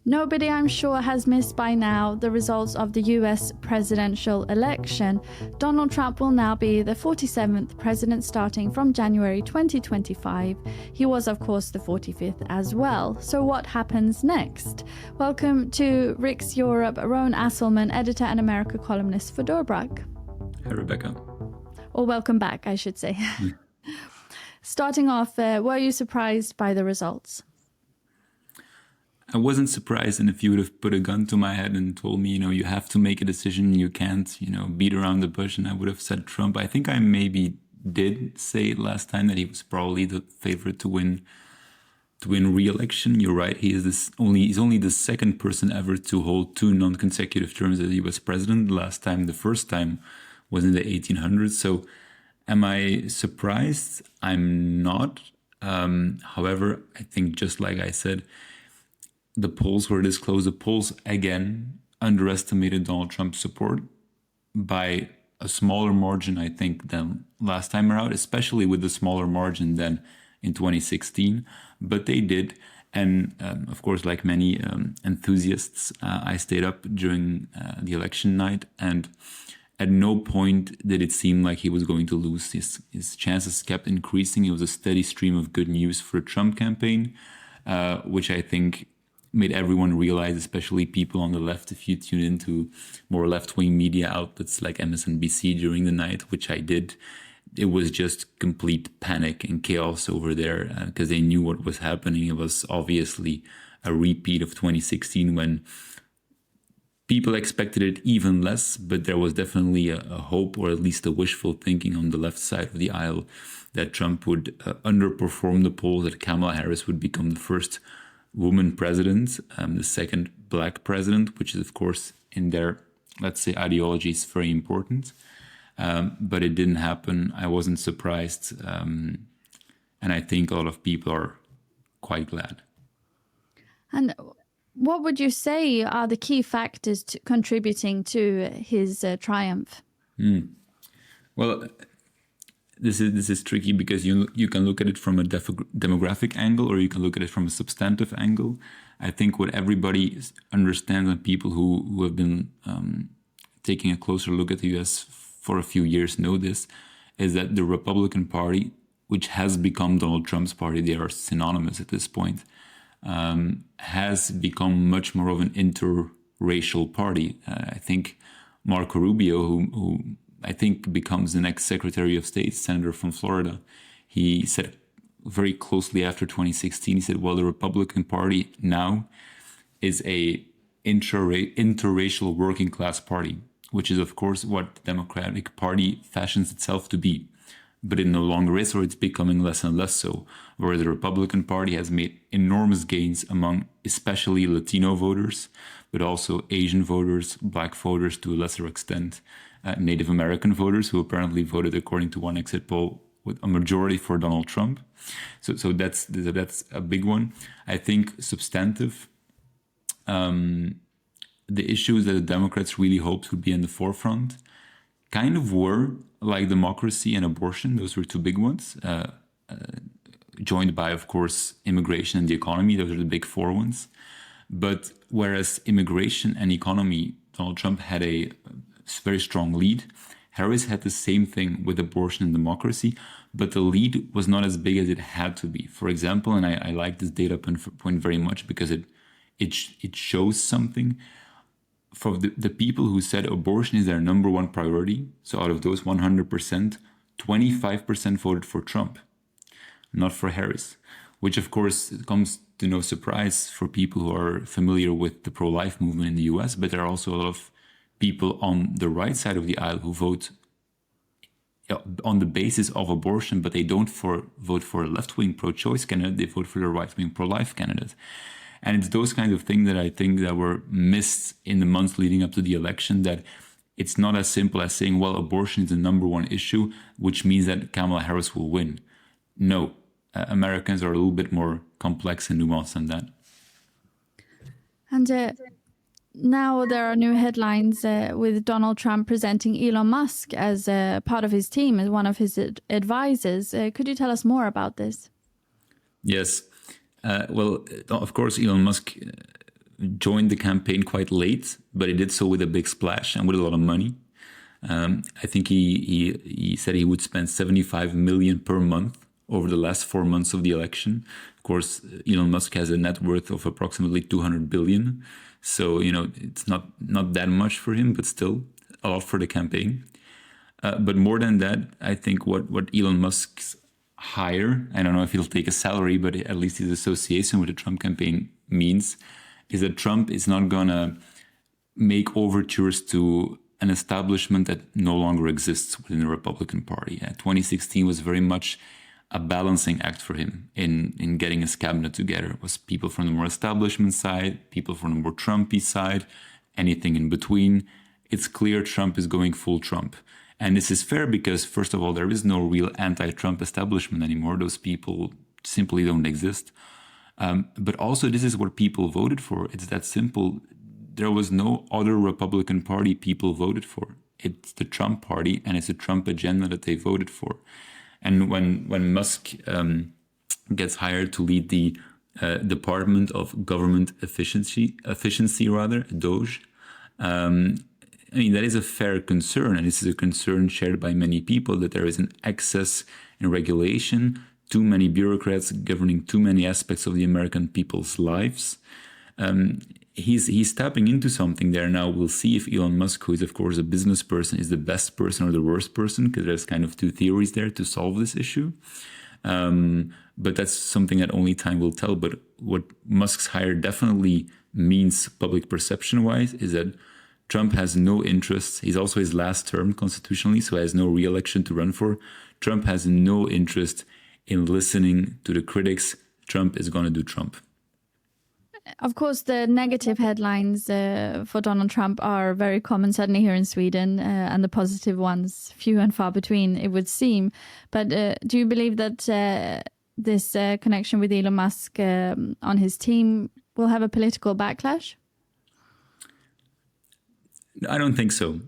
Nobody, I'm sure, has missed by now the results of the US presidential election. Donald Trump will now be the 47th president starting from January 2025. He was, of course, the 45th as well. So what happens next? Welcome to Riks Europe, Roan Asselman, editor and America columnist for DoorBraak. Hi, Rebecca. Or welcome back, I should say. Starting off, were you surprised by the results? I wasn't surprised, and if you would have put a gun to my head and told me, you have to make a decision, you can't, beat around the bush, and I would have said Trump. I think I maybe did say last time that he was probably the favorite to win re-election. You're right. He's only the second person ever to hold two non-consecutive terms as U.S. president. The first time was in the 1800s. So, am I surprised? I'm not. However, I think just like I said, the polls were disclosed. The polls, again, underestimated Donald Trump's support by a smaller margin, I think, than last time around, especially with the smaller margin than in 2016. But they did. And of course, like many enthusiasts, I stayed up during the election night. And at no point did it seem like he was going to lose. His chances kept increasing. It was a steady stream of good news for the Trump campaign, which I think made everyone realize, especially people on the left, if you tune into more left-wing media outlets like MSNBC during the night, which I did, it was just complete panic and chaos over there because they knew what was happening. It was obviously a repeat of 2016 when people expected it even less, but there was definitely a hope, or at least a wishful thinking on the left side of the aisle, that Trump would underperform the polls, that Kamala Harris would become the first woman president, the second black president, which is, of course, in their, let's say, ideology is very important. But it didn't happen. I wasn't surprised. And I think a lot of people are quite glad. And what would you say are the key factors contributing to his triumph? Well, this is tricky because you can look at it from a demographic angle, or you can look at it from a substantive angle. I think what everybody understands, and people who have been taking a closer look at the U.S. for a few years know this, is that the Republican Party, which has become Donald Trump's party, they are synonymous at this point, has become much more of an interracial party. I think Marco Rubio, who I think becomes the next Secretary of State, senator from Florida, he said very closely after 2016, he said, well, the Republican Party now is a interracial working class party, which is, of course, what the Democratic Party fashions itself to be. But it no longer is, or it's becoming less and less so, where the Republican Party has made enormous gains among especially Latino voters, but also Asian voters, black voters to a lesser extent, Native American voters who apparently voted, according to one exit poll, with a majority for Donald Trump. So that's a big one. I think substantive, the issues that the Democrats really hoped would be in the forefront kind of were, like democracy and abortion. Those were two big ones, joined by, of course, immigration and the economy. Those are the big four ones. But whereas immigration and economy, Donald Trump had a very strong lead, Harris had the same thing with abortion and democracy, but the lead was not as big as it had to be. For example, and I like this data point very much because it shows something. For the people who said abortion is their number one priority, so out of those 100%, 25% voted for Trump, not for Harris, which of course comes to no surprise for people who are familiar with the pro-life movement in the US, but there are also a lot of people on the right side of the aisle who vote on the basis of abortion, but they don't vote for a left-wing pro-choice candidate, they vote for the right-wing pro-life candidate. And it's those kinds of things that I think that were missed in the months leading up to the election, that it's not as simple as saying, well, abortion is the number one issue, which means that Kamala Harris will win. No, Americans are a little bit more complex and nuanced than that. And now there are new headlines with Donald Trump presenting Elon Musk as part of his team, as one of his advisors. Could you tell us more about this? Yes. Well, of course, Elon Musk joined the campaign quite late, but he did so with a big splash and with a lot of money. I think he said he would spend 75 million per month over the last 4 months of the election. Of course, Elon Musk has a net worth of approximately 200 billion. So, it's not that much for him, but still a lot for the campaign. But more than that, I think what Elon Musk's hire, I don't know if he'll take a salary, but at least his association with the Trump campaign means, is that Trump is not going to make overtures to an establishment that no longer exists within the Republican Party. 2016 was very much a balancing act for him in getting his cabinet together. It was people from the more establishment side, people from the more Trumpy side, anything in between. It's clear Trump is going full Trump. And this is fair because, first of all, there is no real anti-Trump establishment anymore. Those people simply don't exist. But also, this is what people voted for. It's that simple. There was no other Republican Party people voted for. It's the Trump Party, and it's a Trump agenda that they voted for. And when Musk gets hired to lead the Department of Government Efficiency, DOGE, that is a fair concern, and this is a concern shared by many people, that there is an excess in regulation, too many bureaucrats governing too many aspects of the American people's lives. He's tapping into something there now. We'll see if Elon Musk, who is of course a business person, is the best person or the worst person, because there's kind of two theories there to solve this issue. But that's something that only time will tell. But what Musk's hire definitely means public perception-wise is that Trump has no interest. He's also his last term constitutionally, so he has no re-election to run for. Trump has no interest in listening to the critics. Trump is going to do Trump. Of course, the negative headlines for Donald Trump are very common, certainly here in Sweden, and the positive ones few and far between, it would seem. But do you believe that this connection with Elon Musk on his team will have a political backlash? I don't think so,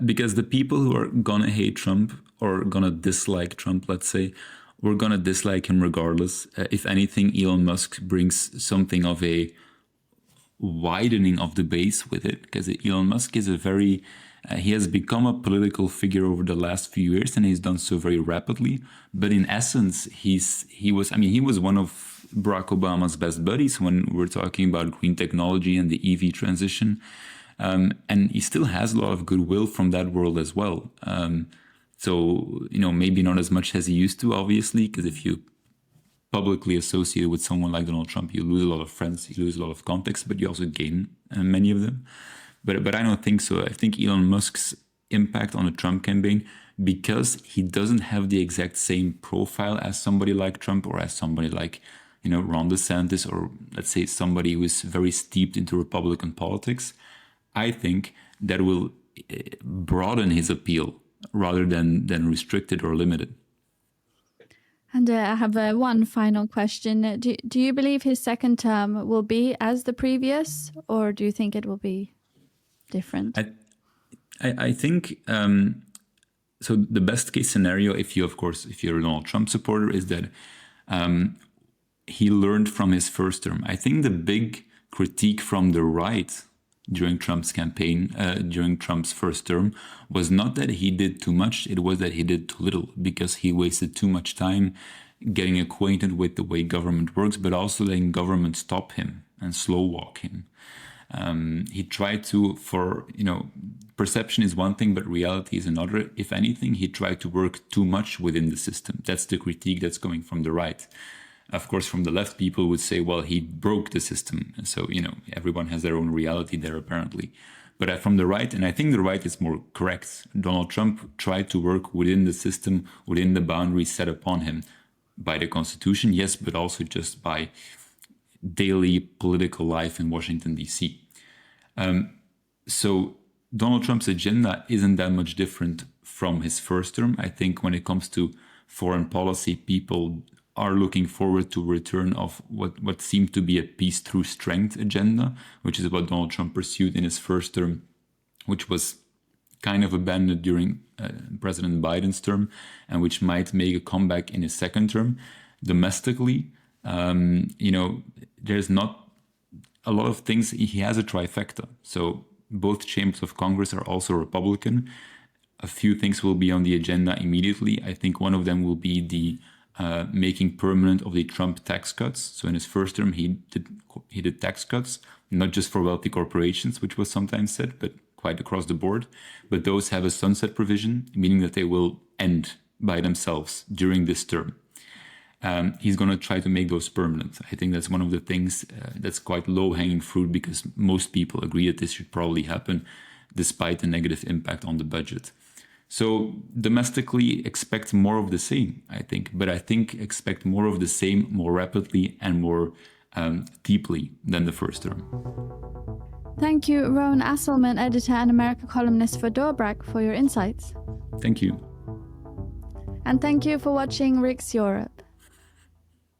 because the people who are gonna hate Trump or gonna dislike Trump, let's say, we're gonna dislike him regardless. If anything, Elon Musk brings something of a widening of the base with it, because Elon Musk is he has become a political figure over the last few years, and he's done so very rapidly. But in essence, he was one of Barack Obama's best buddies when we're talking about green technology and the EV transition. And he still has a lot of goodwill from that world as well. So, maybe not as much as he used to, obviously, because if you publicly associate with someone like Donald Trump, you lose a lot of friends, you lose a lot of context, but you also gain many of them. But I don't think so. I think Elon Musk's impact on the Trump campaign, because he doesn't have the exact same profile as somebody like Trump or as somebody like, Ron DeSantis, or let's say somebody who is very steeped into Republican politics, I think that will broaden his appeal rather than restrict it or limit it. And I have one final question. Do you believe his second term will be as the previous, or do you think it will be different? I think, so the best case scenario, if you're a Donald Trump supporter, is that he learned from his first term. I think the big critique from the right during Trump's campaign, during Trump's first term, was not that he did too much, it was that he did too little, because he wasted too much time getting acquainted with the way government works, but also letting government stop him and slow walk him. He tried to, perception is one thing, but reality is another. If anything, he tried to work too much within the system. That's the critique that's coming from the right. Of course, from the left, people would say, well, he broke the system. And so, everyone has their own reality there, apparently. But from the right, and I think the right is more correct, Donald Trump tried to work within the system, within the boundaries set upon him by the Constitution, yes, but also just by daily political life in Washington, D.C. So Donald Trump's agenda isn't that much different from his first term. I think when it comes to foreign policy, people are looking forward to a return of what seemed to be a peace through strength agenda, which is what Donald Trump pursued in his first term, which was kind of abandoned during President Biden's term, and which might make a comeback in his second term. Domestically, there's not a lot of things, he has a trifecta. So both chambers of Congress are also Republican. A few things will be on the agenda immediately. I think one of them will be the making permanent of the Trump tax cuts. So in his first term, he did tax cuts, not just for wealthy corporations, which was sometimes said, but quite across the board. But those have a sunset provision, meaning that they will end by themselves during this term. He's going to try to make those permanent. I think that's one of the things that's quite low-hanging fruit, because most people agree that this should probably happen despite the negative impact on the budget. So domestically, expect more of the same, I think. But I think expect more of the same more rapidly and more deeply than the first term. Thank you, Roan Asselman, editor and America columnist for DoorBraak, for your insights. Thank you. And thank you for watching Riks Europe.